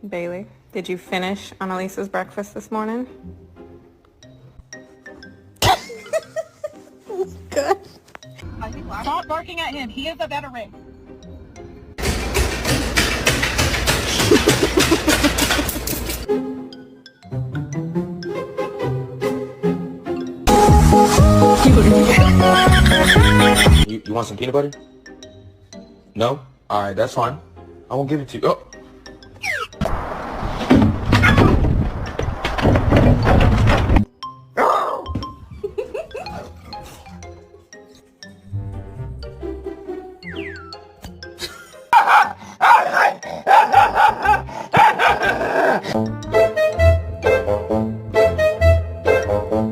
Bailey, did you finish Annalisa's breakfast this morning? Good. Stop barking at him. He is a veteran. You want some peanut butter? No? Alright, that's fine. I won't give it to you. Oh!